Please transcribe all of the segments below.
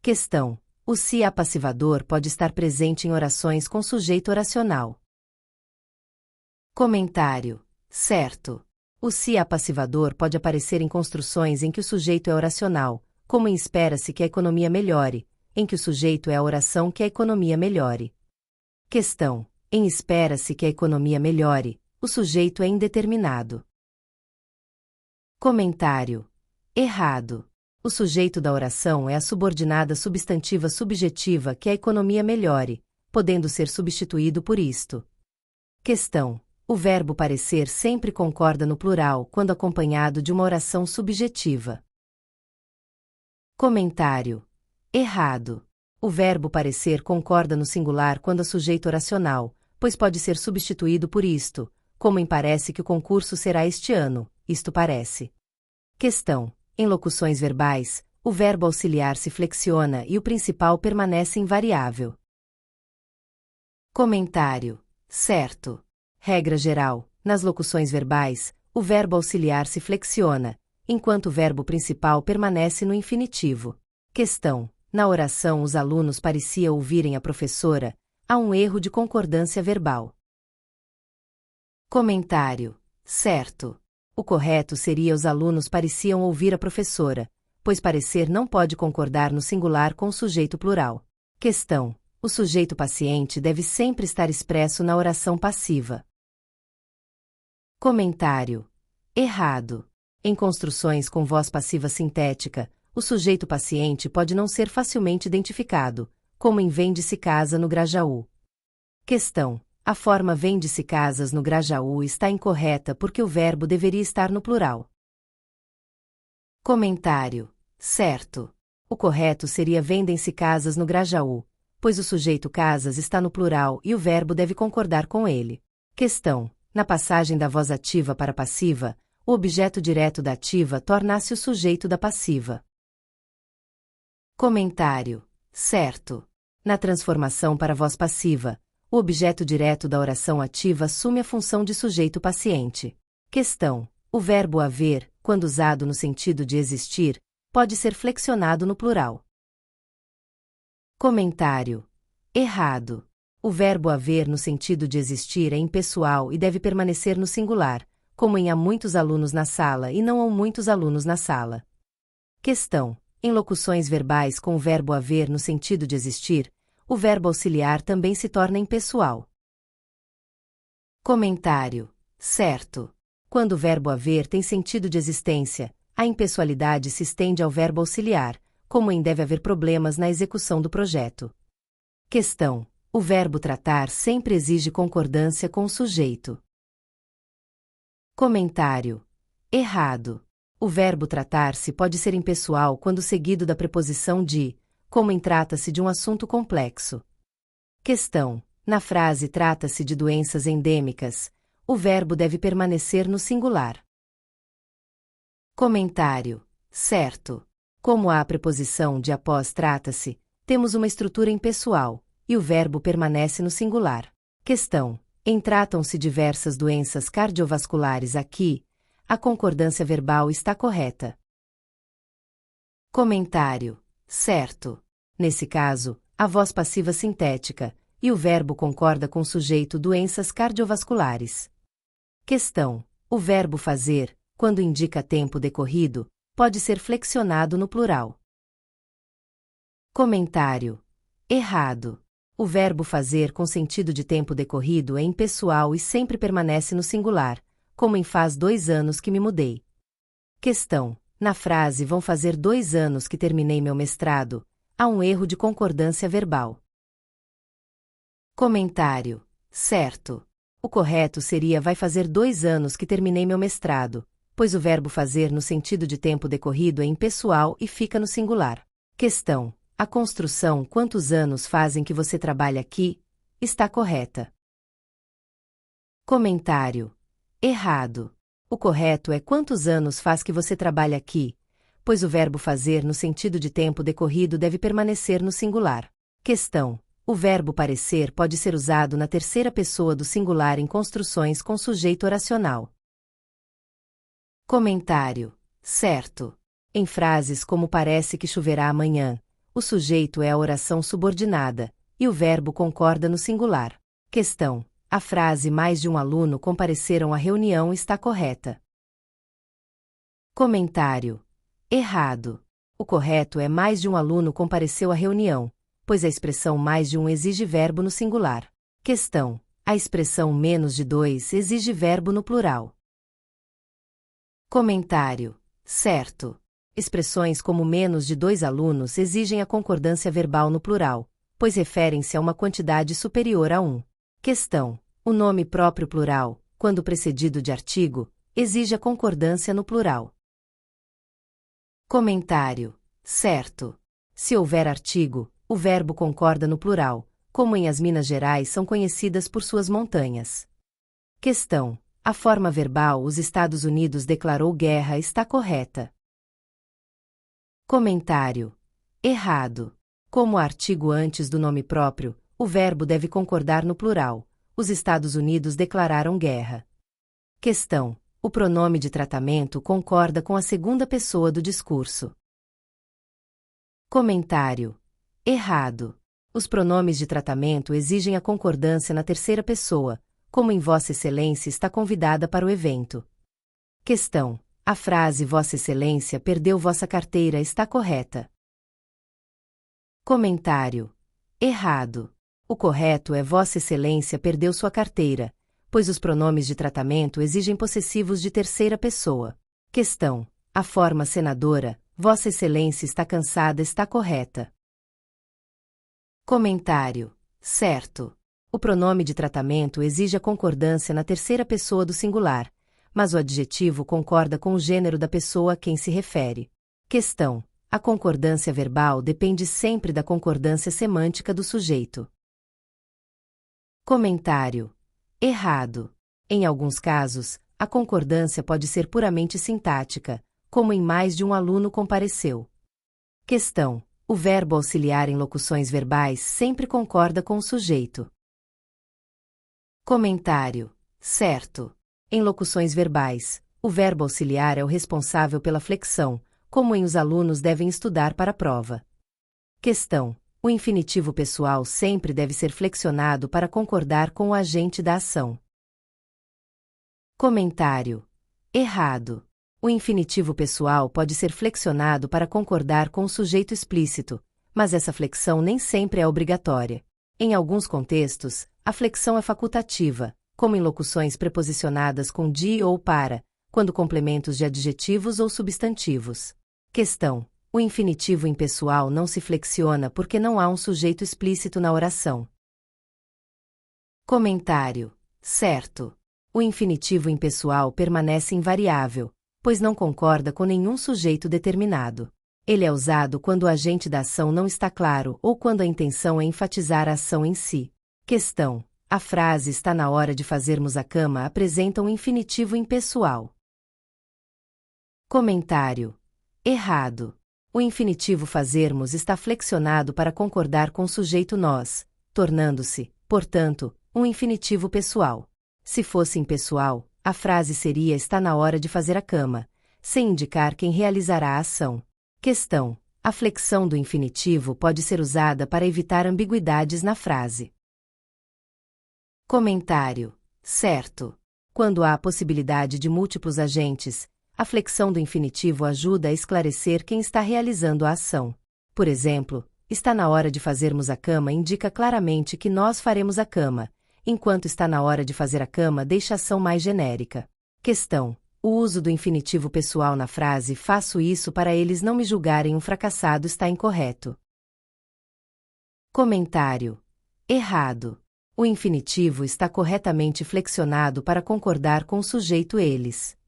Questão: o se apassivador pode estar presente em orações com sujeito oracional. Comentário: certo. O se apassivador pode aparecer em construções em que o sujeito é oracional, como em espera-se que a economia melhore, em que o sujeito é a oração que a economia melhore. Questão: em espera-se que a economia melhore, o sujeito é indeterminado. Comentário: errado. O sujeito da oração é a subordinada substantiva subjetiva que a economia melhore, podendo ser substituído por isto. Questão: o verbo parecer sempre concorda no plural quando acompanhado de uma oração subjetiva. Comentário: errado. O verbo parecer concorda no singular quando é sujeito oracional, pois pode ser substituído por isto, como em parece que o concurso será este ano, isto parece. Questão: em locuções verbais, o verbo auxiliar se flexiona e o principal permanece invariável. Comentário: certo. Regra geral: nas locuções verbais, o verbo auxiliar se flexiona, enquanto o verbo principal permanece no infinitivo. Questão: na oração os alunos pareciam ouvirem a professora, há um erro de concordância verbal. Comentário: certo. O correto seria os alunos pareciam ouvir a professora, pois parecer não pode concordar no singular com o sujeito plural. Questão: o sujeito paciente deve sempre estar expresso na oração passiva. Comentário: errado. Em construções com voz passiva sintética, o sujeito paciente pode não ser facilmente identificado, como em vende-se casa no Grajaú. Questão: a forma vende-se casas no Grajaú está incorreta porque o verbo deveria estar no plural. Comentário: certo. O correto seria vendem-se casas no Grajaú, pois o sujeito casas está no plural e o verbo deve concordar com ele. Questão: na passagem da voz ativa para passiva, o objeto direto da ativa torna-se o sujeito da passiva. Comentário: certo. Na transformação para voz passiva, o objeto direto da oração ativa assume a função de sujeito paciente. Questão: o verbo haver, quando usado no sentido de existir, pode ser flexionado no plural. Comentário: errado. O verbo haver no sentido de existir é impessoal e deve permanecer no singular, como em há muitos alunos na sala e não há muitos alunos na sala. Questão: em locuções verbais com o verbo haver no sentido de existir, o verbo auxiliar também se torna impessoal. Comentário: certo. Quando o verbo haver tem sentido de existência, a impessoalidade se estende ao verbo auxiliar, como em deve haver problemas na execução do projeto. Questão: o verbo tratar sempre exige concordância com o sujeito. Comentário: errado. O verbo tratar-se pode ser impessoal quando seguido da preposição de, como em trata-se de um assunto complexo. Questão: na frase trata-se de doenças endêmicas, o verbo deve permanecer no singular. Comentário: certo. Como há a preposição de após trata-se, temos uma estrutura impessoal, e o verbo permanece no singular. Questão: em tratam-se diversas doenças cardiovasculares aqui, a concordância verbal está correta. Comentário: certo. Nesse caso, a voz passiva sintética, e o verbo concorda com o sujeito doenças cardiovasculares. Questão: o verbo fazer, quando indica tempo decorrido, pode ser flexionado no plural. Comentário: errado. O verbo fazer com sentido de tempo decorrido é impessoal e sempre permanece no singular, como em faz 2 anos que me mudei. Questão: na frase vão fazer 2 anos que terminei meu mestrado, há um erro de concordância verbal. Comentário: certo. O correto seria vai fazer 2 anos que terminei meu mestrado, pois o verbo fazer no sentido de tempo decorrido é impessoal e fica no singular. Questão: a construção quantos anos fazem que você trabalha aqui, está correta. Comentário: errado. O correto é quantos anos faz que você trabalha aqui, pois o verbo fazer no sentido de tempo decorrido deve permanecer no singular. Questão: o verbo parecer pode ser usado na terceira pessoa do singular em construções com sujeito oracional. Comentário: certo. Em frases como parece que choverá amanhã, o sujeito é a oração subordinada, e o verbo concorda no singular. Questão: a frase mais de um aluno compareceram à reunião está correta. Comentário: errado. O correto é mais de um aluno compareceu à reunião, pois a expressão mais de um exige verbo no singular. Questão: a expressão menos de dois exige verbo no plural. Comentário: certo. Expressões como menos de 2 alunos exigem a concordância verbal no plural, pois referem-se a uma quantidade superior a 1. Questão: o nome próprio plural, quando precedido de artigo, exige a concordância no plural. Comentário: certo. Se houver artigo, o verbo concorda no plural, como em as Minas Gerais são conhecidas por suas montanhas. Questão: a forma verbal os Estados Unidos declarou guerra está correta. Comentário: errado. Como o artigo antes do nome próprio, o verbo deve concordar no plural. Os Estados Unidos declararam guerra. Questão: o pronome de tratamento concorda com a segunda pessoa do discurso. Comentário: errado. Os pronomes de tratamento exigem a concordância na terceira pessoa, como em Vossa Excelência está convidada para o evento. Questão: a frase Vossa Excelência perdeu vossa carteira está correta. Comentário: errado. O correto é Vossa Excelência perdeu sua carteira, pois os pronomes de tratamento exigem possessivos de terceira pessoa. Questão: a forma senadora, Vossa Excelência está cansada está correta. Comentário: certo. O pronome de tratamento exige a concordância na terceira pessoa do singular, mas o adjetivo concorda com o gênero da pessoa a quem se refere. Questão: a concordância verbal depende sempre da concordância semântica do sujeito. Comentário: errado. Em alguns casos, a concordância pode ser puramente sintática, como em mais de um aluno compareceu. Questão: o verbo auxiliar em locuções verbais sempre concorda com o sujeito. Comentário: certo. Em locuções verbais, o verbo auxiliar é o responsável pela flexão, como em os alunos devem estudar para a prova. Questão: o infinitivo pessoal sempre deve ser flexionado para concordar com o agente da ação. Comentário: errado. O infinitivo pessoal pode ser flexionado para concordar com o sujeito explícito, mas essa flexão nem sempre é obrigatória. Em alguns contextos, a flexão é facultativa, como em locuções preposicionadas com de ou para, quando complementos de adjetivos ou substantivos. Questão: o infinitivo impessoal não se flexiona porque não há um sujeito explícito na oração. Comentário: certo. O infinitivo impessoal permanece invariável, pois não concorda com nenhum sujeito determinado. Ele é usado quando o agente da ação não está claro ou quando a intenção é enfatizar a ação em si. Questão: a frase está na hora de fazermos a cama apresenta um infinitivo impessoal. Comentário: errado. O infinitivo fazermos está flexionado para concordar com o sujeito nós, tornando-se, portanto, um infinitivo pessoal. Se fosse impessoal, a frase seria está na hora de fazer a cama, sem indicar quem realizará a ação. Questão: a flexão do infinitivo pode ser usada para evitar ambiguidades na frase. Comentário: certo. Quando há a possibilidade de múltiplos agentes, a flexão do infinitivo ajuda a esclarecer quem está realizando a ação. Por exemplo, está na hora de fazermos a cama indica claramente que nós faremos a cama, enquanto está na hora de fazer a cama deixa a ação mais genérica. Questão: o uso do infinitivo pessoal na frase faço isso para eles não me julgarem um fracassado está incorreto. Comentário: errado. O infinitivo está corretamente flexionado para concordar com o sujeito eles.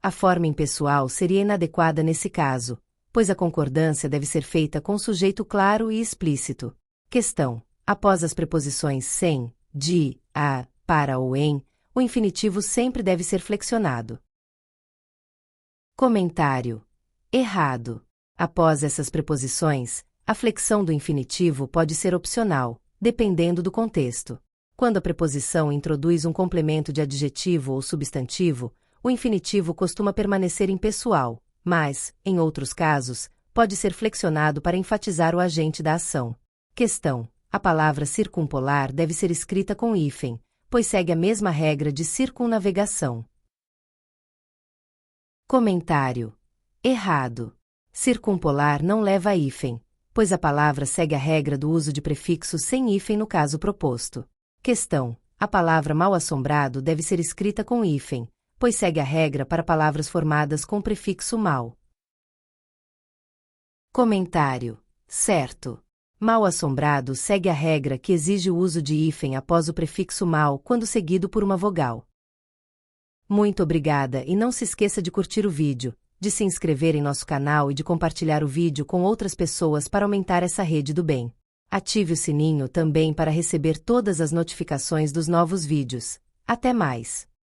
A forma impessoal seria inadequada nesse caso, pois a concordância deve ser feita com o sujeito claro e explícito. Questão: após as preposições sem, de, a, para ou em, o infinitivo sempre deve ser flexionado. Comentário: errado. Após essas preposições, a flexão do infinitivo pode ser opcional, dependendo do contexto. Quando a preposição introduz um complemento de adjetivo ou substantivo, o infinitivo costuma permanecer impessoal, mas, em outros casos, pode ser flexionado para enfatizar o agente da ação. Questão: a palavra circumpolar deve ser escrita com hífen, pois segue a mesma regra de circunnavegação. Comentário: errado. Circumpolar não leva hífen, pois a palavra segue a regra do uso de prefixo sem hífen no caso proposto. Questão: a palavra mal-assombrado deve ser escrita com hífen, pois segue a regra para palavras formadas com prefixo mal. Comentário: certo. Mal-assombrado segue a regra que exige o uso de hífen após o prefixo mal quando seguido por uma vogal. Muito obrigada e não se esqueça de curtir o vídeo, de se inscrever em nosso canal e de compartilhar o vídeo com outras pessoas para aumentar essa rede do bem. Ative o sininho também para receber todas as notificações dos novos vídeos. Até mais!